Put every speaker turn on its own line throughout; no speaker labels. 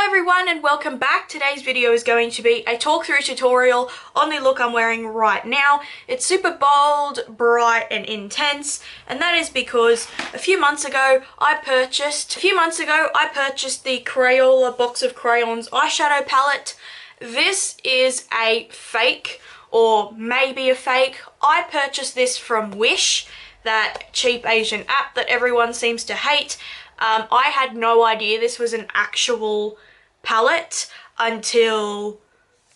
everyone and welcome back. Today's video is going to be a talk through tutorial on the look I'm wearing right now. It's super bold, bright and intense, and that is because a few months ago I purchased the Crayola box of crayons eyeshadow palette. This is a fake, or maybe a fake. I purchased this from Wish, that cheap Asian app that everyone seems to hate. I had no idea this was an actual palette until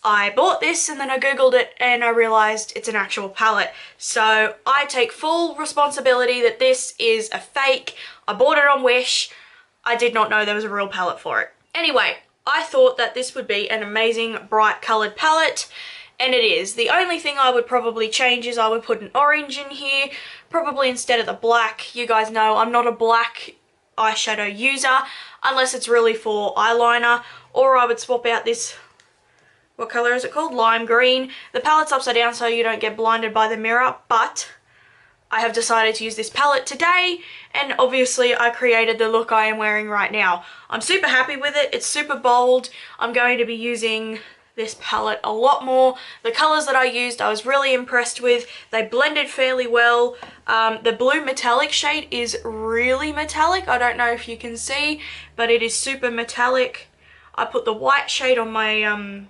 I bought this, and then I googled it and I realized it's an actual palette. So I take full responsibility that this is a fake. I bought it on Wish. I did not know there was a real palette for it. Anyway, I thought that this would be an amazing bright colored palette, and it is. The only thing I would probably change is I would put an orange in here, probably instead of the black. You guys know I'm not a black eyeshadow user unless it's really for eyeliner, or I would swap out this, what color is it called? Lime green. The palette's upside down so you don't get blinded by the mirror, but I have decided to use this palette today, and obviously I created the look I am wearing right now. I'm super happy with it. It's super bold. I'm going to be using this palette a lot more. The colors that I used I was really impressed with. They blended fairly well. The blue metallic shade is really metallic. I don't know if you can see, but it is super metallic. I put the white shade on my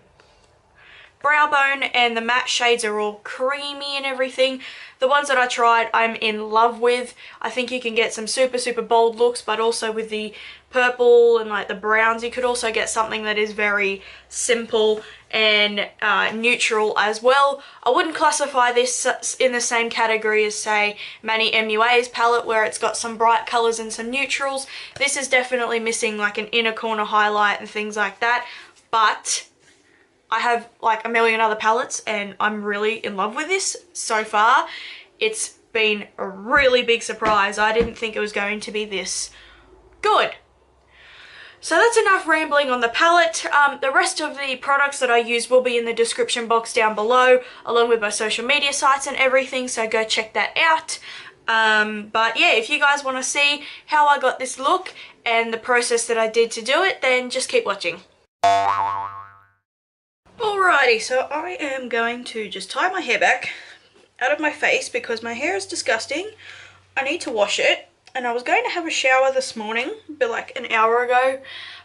brow bone, and the matte shades are all creamy and everything. The ones that I tried I'm in love with. I think you can get some super bold looks, but also with the purple and like the browns you could also get something that is very simple and neutral as well. I wouldn't classify this in the same category as, say, Manny MUA's palette, where it's got some bright colors and some neutrals. This is definitely missing like an inner corner highlight and things like that, but I have like a million other palettes and I'm really in love with this so far. It's been a really big surprise. I didn't think it was going to be this good. So that's enough rambling on the palette. The rest of the products that I use will be in the description box down below, along with my social media sites and everything, so go check that out. But yeah, if you guys want to see how I got this look and the process that I did to do it, then just keep watching. Alrighty, so I am going to just tie my hair back out of my face because my hair is disgusting. I need to wash it, and I was going to have a shower this morning, but like an hour ago,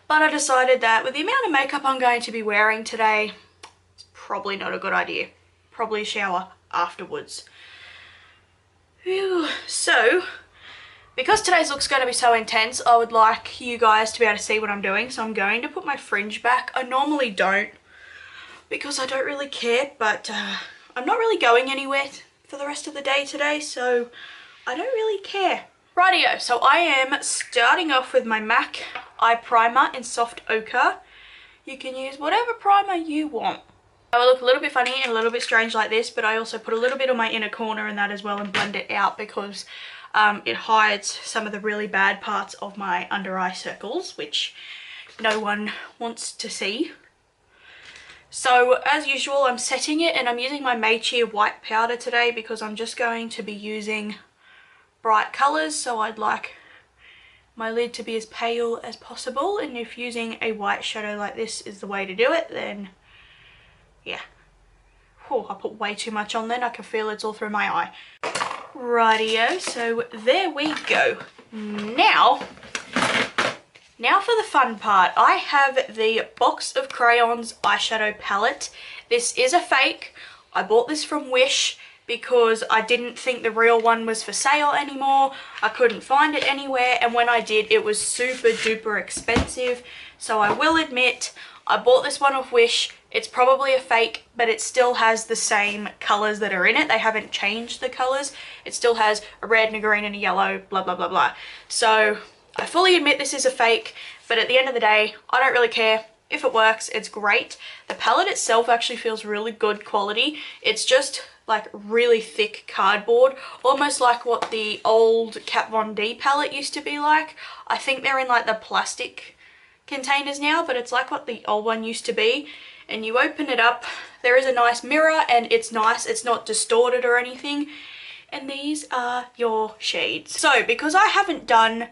but I decided that with the amount of makeup I'm going to be wearing today, it's probably not a good idea. Probably shower afterwards. Whew. So, because today's look's going to be so intense, I would like you guys to be able to see what I'm doing, so I'm going to put my fringe back. I normally don't, because I don't really care, but I'm not really going anywhere for the rest of the day today, so I don't really care. Rightio, so I am starting off with my M.A.C eye primer in soft ochre. You can use whatever primer you want. I will look a little bit funny and a little bit strange like this, but I also put a little bit on my inner corner in that as well and blend it out because it hides some of the really bad parts of my under eye circles, which no one wants to see. So as usual, I'm setting it, and I'm using my Maycheer white powder today because I'm just going to be using bright colours, so I'd like my lid to be as pale as possible, and if using a white shadow like this is the way to do it, then yeah. Oh, I put way too much on then. I can feel it's all through my eye. Rightio, so there we go. Now for the fun part. I have the box of crayons eyeshadow palette. This is a fake. I bought this from Wish because I didn't think the real one was for sale anymore. I couldn't find it anywhere, and when I did, it was super duper expensive. So I will admit, I bought this one off Wish. It's probably a fake, but it still has the same colors that are in it. They haven't changed the colors. It still has a red and a green and a yellow, blah blah blah blah. So I fully admit this is a fake, but at the end of the day, I don't really care. If it works, it's great. The palette itself actually feels really good quality. It's just like really thick cardboard, almost like what the old Kat Von D palette used to be like. I think they're in like the plastic containers now, but it's like what the old one used to be. And you open it up, there is a nice mirror, and it's nice. It's not distorted or anything. And these are your shades. So because I haven't done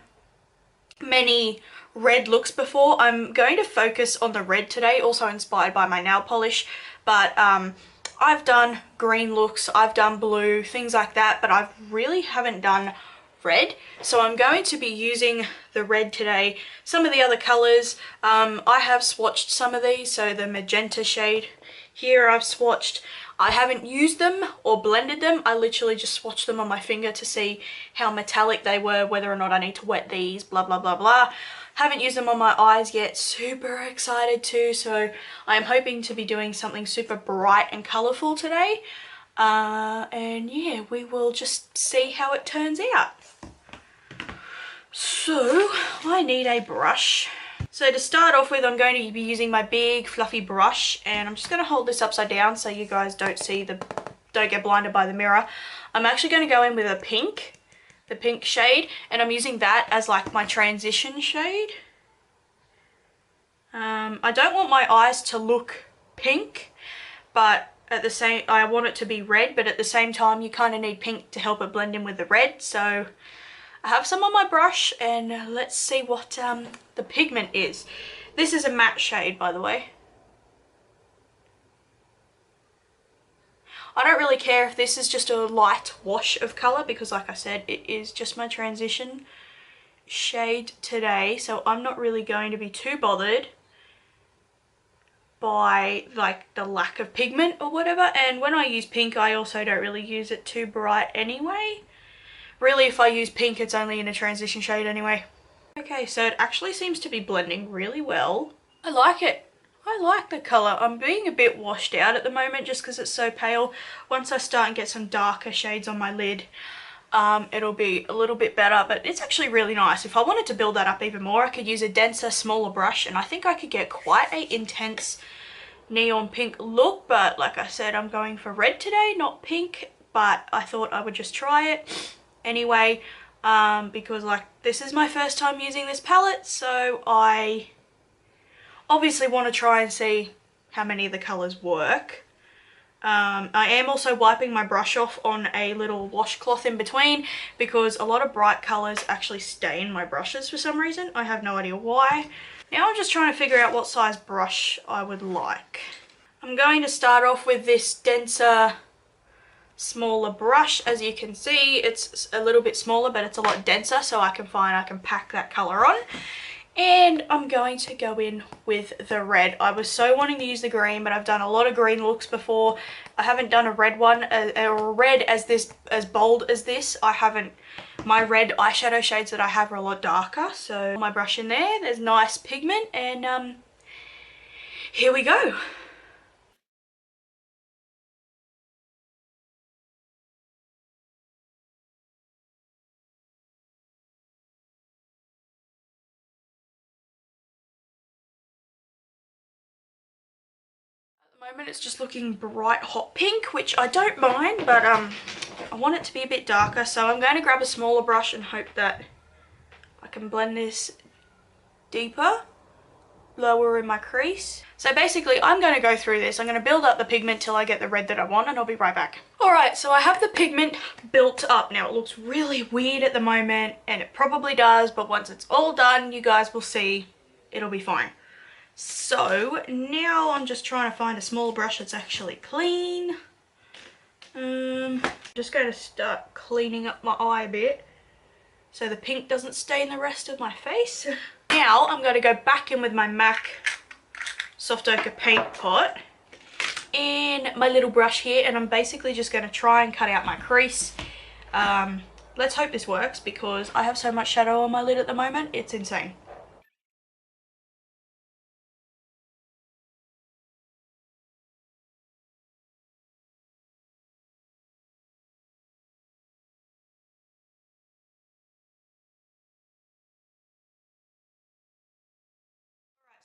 many red looks before. I'm going to focus on the red today, also inspired by my nail polish, but I've done green looks, I've done blue, things like that, but I really haven't done red, so I'm going to be using the red today. Some of the other colors, I have swatched some of these, so the magenta shade here I've swatched. I haven't used them or blended them, I literally just swatched them on my finger to see how metallic they were, whether or not I need to wet these, blah blah blah blah. Haven't used them on my eyes yet, super excited to, so I am hoping to be doing something super bright and colourful today. And yeah, we will just see how it turns out. So I need a brush. So to start off with, I'm going to be using my big fluffy brush, and I'm just going to hold this upside down so you guys don't get blinded by the mirror. I'm actually going to go in with a pink, the pink shade, and I'm using that as like my transition shade. I don't want my eyes to look pink, but at the same, I want it to be red, but at the same time you kind of need pink to help it blend in with the red. So I have some on my brush, and let's see what the pigment is. This is a matte shade, by the way. I don't really care if this is just a light wash of colour, because like I said, it is just my transition shade today, so I'm not really going to be too bothered by like the lack of pigment or whatever. And when I use pink, I also don't really use it too bright anyway. Really, if I use pink, it's only in a transition shade anyway. Okay, so it actually seems to be blending really well. I like it. I like the colour. I'm being a bit washed out at the moment just because it's so pale. Once I start and get some darker shades on my lid, it'll be a little bit better, but it's actually really nice. If I wanted to build that up even more, I could use a denser, smaller brush, and I think I could get quite a intense neon pink look. But like I said, I'm going for red today, not pink, but I thought I would just try it anyway, because like this is my first time using this palette, so I obviously want to try and see how many of the colours work. I am also wiping my brush off on a little washcloth in between, because a lot of bright colours actually stain my brushes for some reason. I have no idea why. Now I'm just trying to figure out what size brush I would like. I'm going to start off with this denser, smaller brush. As you can see, it's a little bit smaller, but it's a lot denser, so I can pack that colour on. And I'm going to go in with the red. I was so wanting to use the green, but I've done a lot of green looks before. I haven't done a red one, or red as bold as this. I haven't. My red eyeshadow shades that I have are a lot darker. So my brush in there, there's nice pigment, and here we go. Moment it's just looking bright hot pink, which I don't mind, but I want it to be a bit darker, so I'm going to grab a smaller brush and hope that I can blend this deeper, lower in my crease. So basically I'm going to go through this. I'm going to build up the pigment till I get the red that I want, and I'll be right back. Alright, so I have the pigment built up. Now it looks really weird at the moment, and it probably does, but once it's all done, you guys will see it'll be fine. So now I'm just trying to find a small brush that's actually clean. Just going to start cleaning up my eye a bit so the pink doesn't stain the rest of my face. Now I'm going to go back in with my M.A.C soft ochre paint pot and my little brush here, and I'm basically just going to try and cut out my crease. Let's hope this works, because I have so much shadow on my lid at the moment, it's insane.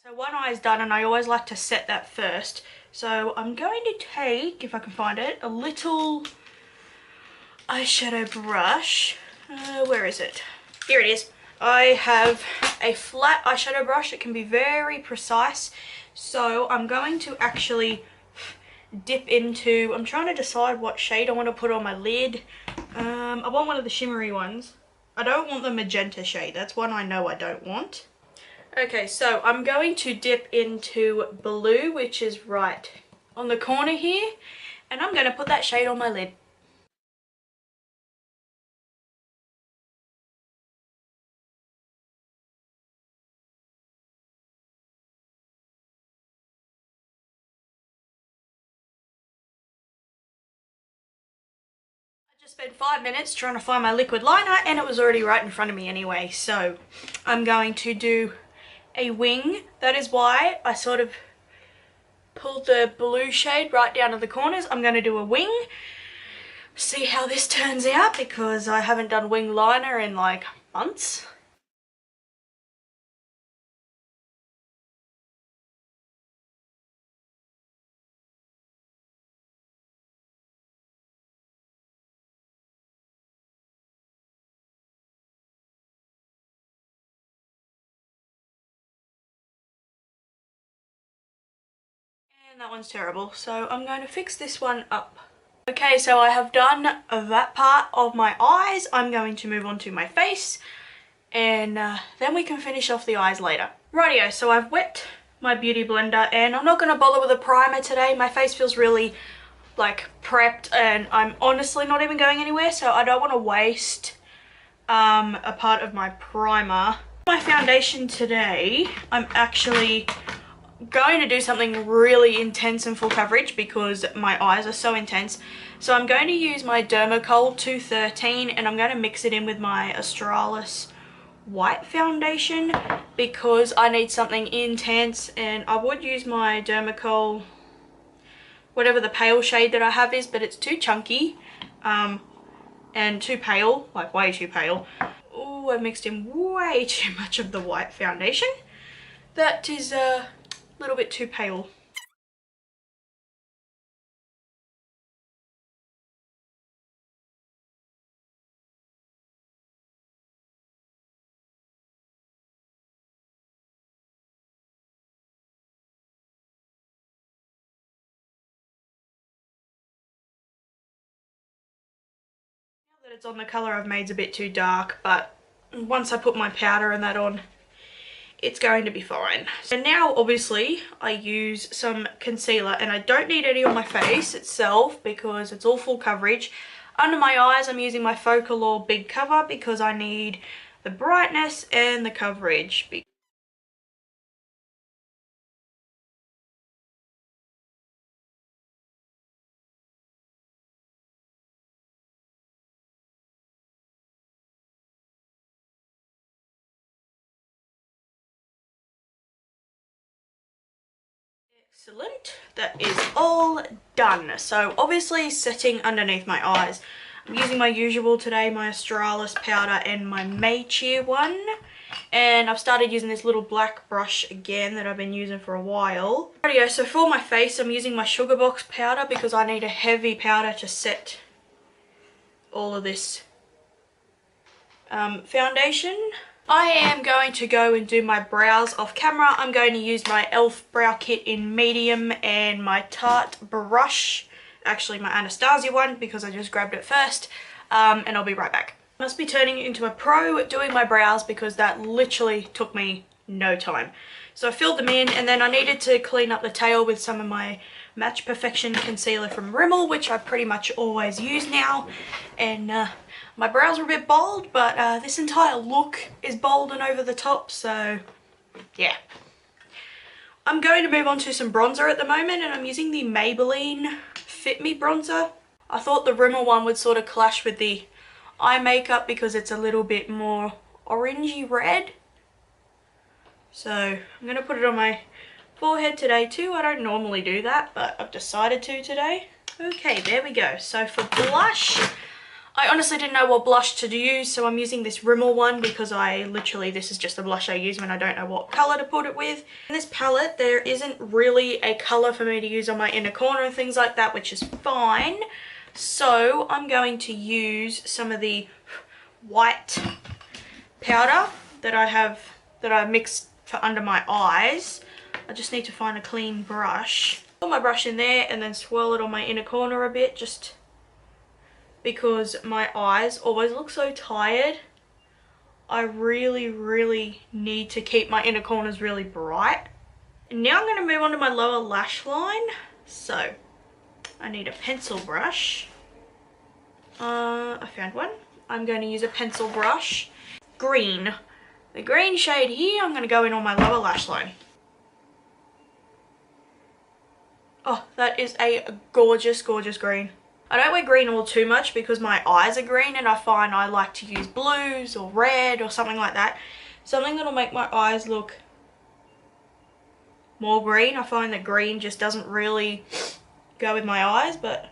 So one eye is done, and I always like to set that first. So I'm going to take, if I can find it, a little eyeshadow brush. Where is it? Here it is. I have a flat eyeshadow brush. It can be very precise. So I'm going to actually dip into, I'm trying to decide what shade I want to put on my lid. I want one of the shimmery ones. I don't want the magenta shade. That's one I know I don't want. Okay, so I'm going to dip into blue, which is right on the corner here, and I'm going to put that shade on my lid. I just spent 5 minutes trying to find my liquid liner and it was already right in front of me anyway, so I'm going to do a wing. That is why I sort of pulled the blue shade right down to the corners. I'm going to do a wing, see how this turns out, because I haven't done wing liner in like months. And that one's terrible, so I'm going to fix this one up. Okay, so I have done that part of my eyes. I'm going to move on to my face, and then we can finish off the eyes later. Rightio, so I've wet my beauty blender and I'm not going to bother with a primer today. My face feels really like prepped and I'm honestly not even going anywhere, so I don't want to waste a part of my primer. My foundation today, I'm actually going to do something really intense and full coverage because my eyes are so intense. So I'm going to use my Dermacol 213 and I'm going to mix it in with my Australis white foundation because I need something intense, and I would use my Dermacol, whatever the pale shade that I have is, but it's too chunky and too pale, like way too pale. Oh, I've mixed in way too much of the white foundation. That is a little bit too pale. Now that it's on, the colour I've made is a bit too dark, but once I put my powder and that on, it's going to be fine. So now obviously I use some concealer, and I don't need any on my face itself because it's all full coverage. Under my eyes I'm using my Focallure Big Cover because I need the brightness and the coverage. Excellent, that is all done. So obviously setting underneath my eyes, I'm using my usual today, my Australis powder and my Maycheer one, and I've started using this little black brush again that I've been using for a while. Rightio, so for my face I'm using my Sugarbox powder because I need a heavy powder to set all of this foundation. I am going to go and do my brows off camera. I'm going to use my e.l.f. brow kit in medium and my Tarte brush, actually my Anastasia one because I just grabbed it first, and I'll be right back. I must be turning into a pro doing my brows because that literally took me no time. So I filled them in, and then I needed to clean up the tail with some of my Match Perfection concealer from Rimmel, which I pretty much always use now, and my brows are a bit bold, but this entire look is bold and over the top, so yeah. I'm going to move on to some bronzer at the moment, and I'm using the Maybelline Fit Me bronzer. I thought the Rimmel one would sort of clash with the eye makeup because it's a little bit more orangey red. So I'm going to put it on my forehead today too. I don't normally do that, but I've decided to today. Okay, there we go. So for blush, I honestly didn't know what blush to use, so I'm using this Rimmel one because this is just the blush I use when I don't know what colour to put it with. In this palette, there isn't really a colour for me to use on my inner corner and things like that, which is fine. So I'm going to use some of the white powder that I mixed for under my eyes. I just need to find a clean brush. Put my brush in there and then swirl it on my inner corner a bit, just because my eyes always look so tired I really need to keep my inner corners really bright. And now I'm going to move on to my lower lash line. So I need a pencil brush. I found one. I'm going to use a pencil brush. Green. The green shade here, I'm going to go in on my lower lash line. Oh, that is a gorgeous green. I don't wear green all too much because my eyes are green, and I find I like to use blues or red or something like that. Something that'll make my eyes look more green. I find that green just doesn't really go with my eyes, but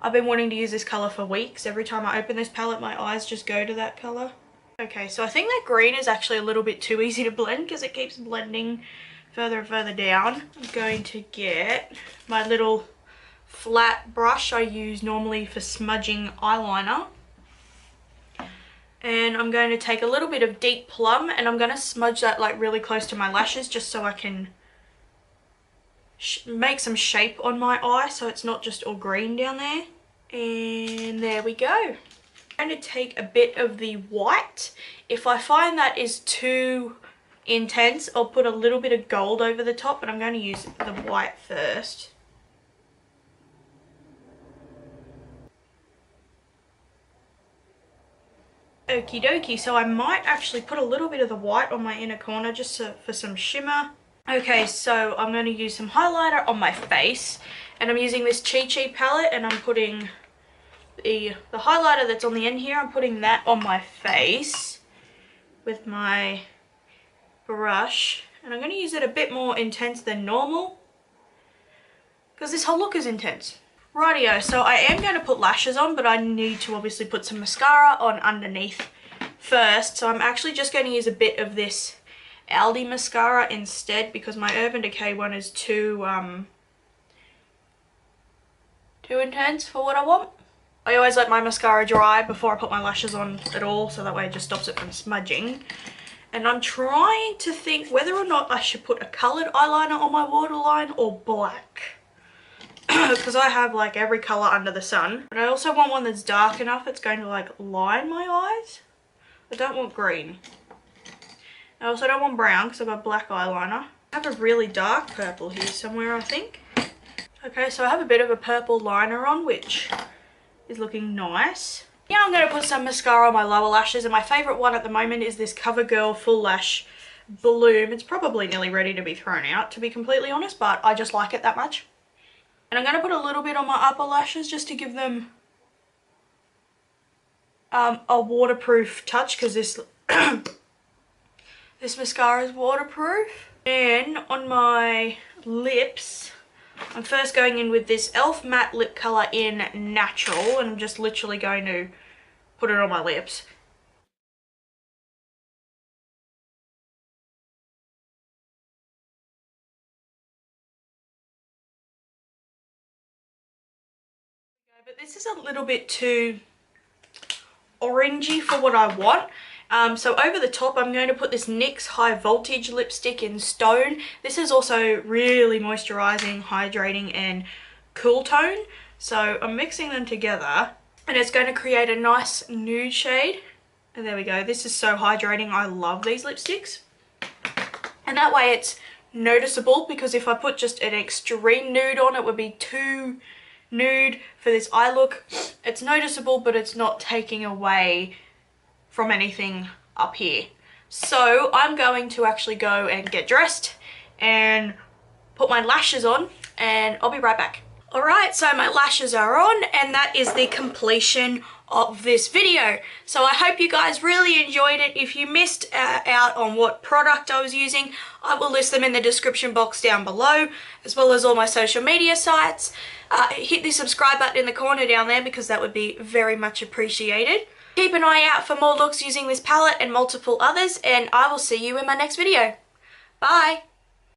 I've been wanting to use this colour for weeks. Every time I open this palette, my eyes just go to that colour. Okay, so I think that green is actually a little bit too easy to blend because it keeps blending further and further down. I'm going to get my little flat brush I use normally for smudging eyeliner, and I'm going to take a little bit of Deep Plum, and I'm going to smudge that like really close to my lashes just so I can make some shape on my eye so it's not just all green down there. And there we go. I'm going to take a bit of the white. If I find that is too intense, I'll put a little bit of gold over the top, but I'm going to use the white first. Okie dokie, so I might actually put a little bit of the white on my inner corner just for some shimmer. Okay, so I'm going to use some highlighter on my face, and I'm using this Chichi palette, and I'm putting the highlighter that's on the end here, I'm putting that on my face with my brush, and I'm going to use it a bit more intense than normal because this whole look is intense. Rightio, so I am going to put lashes on, but I need to obviously put some mascara on underneath first. So I'm actually just going to use a bit of this Aldi mascara instead because my Urban Decay one is too intense for what I want. I always let my mascara dry before I put my lashes on at all, so that way it just stops it from smudging. And I'm trying to think whether or not I should put a coloured eyeliner on my waterline or black. Because I have like every colour under the sun. But I also want one that's dark enough it's going to like line my eyes. I don't want green. I also don't want brown because I've got black eyeliner. I have a really dark purple here somewhere, I think. Okay, so I have a bit of a purple liner on, which is looking nice. Now I'm going to put some mascara on my lower lashes, and my favourite one at the moment is this Covergirl Full Lash Bloom. It's probably nearly ready to be thrown out, to be completely honest, but I just like it that much. And I'm going to put a little bit on my upper lashes just to give them a waterproof touch, because this this mascara is waterproof. And on my lips, I'm first going in with this e.l.f. matte lip colour in Natural, and I'm just literally going to put it on my lips. But this is a little bit too orangey for what I want. So over the top I'm going to put this NYX High Voltage lipstick in Stone. This is also really moisturising, hydrating and cool tone. So I'm mixing them together and it's going to create a nice nude shade. And there we go. This is so hydrating. I love these lipsticks. And that way it's noticeable, because if I put just an extreme nude on, it would be too nude for this eye look. It's noticeable, but it's not taking away from anything up here. So I'm going to actually go and get dressed and put my lashes on, and I'll be right back. Alright, so my lashes are on, and that is the completion of this video. So I hope you guys really enjoyed it. If you missed out on what product I was using, I will list them in the description box down below, as well as all my social media sites. Hit the subscribe button in the corner down there, because that would be very much appreciated. Keep an eye out for more looks using this palette and multiple others, and I will see you in my next video. Bye!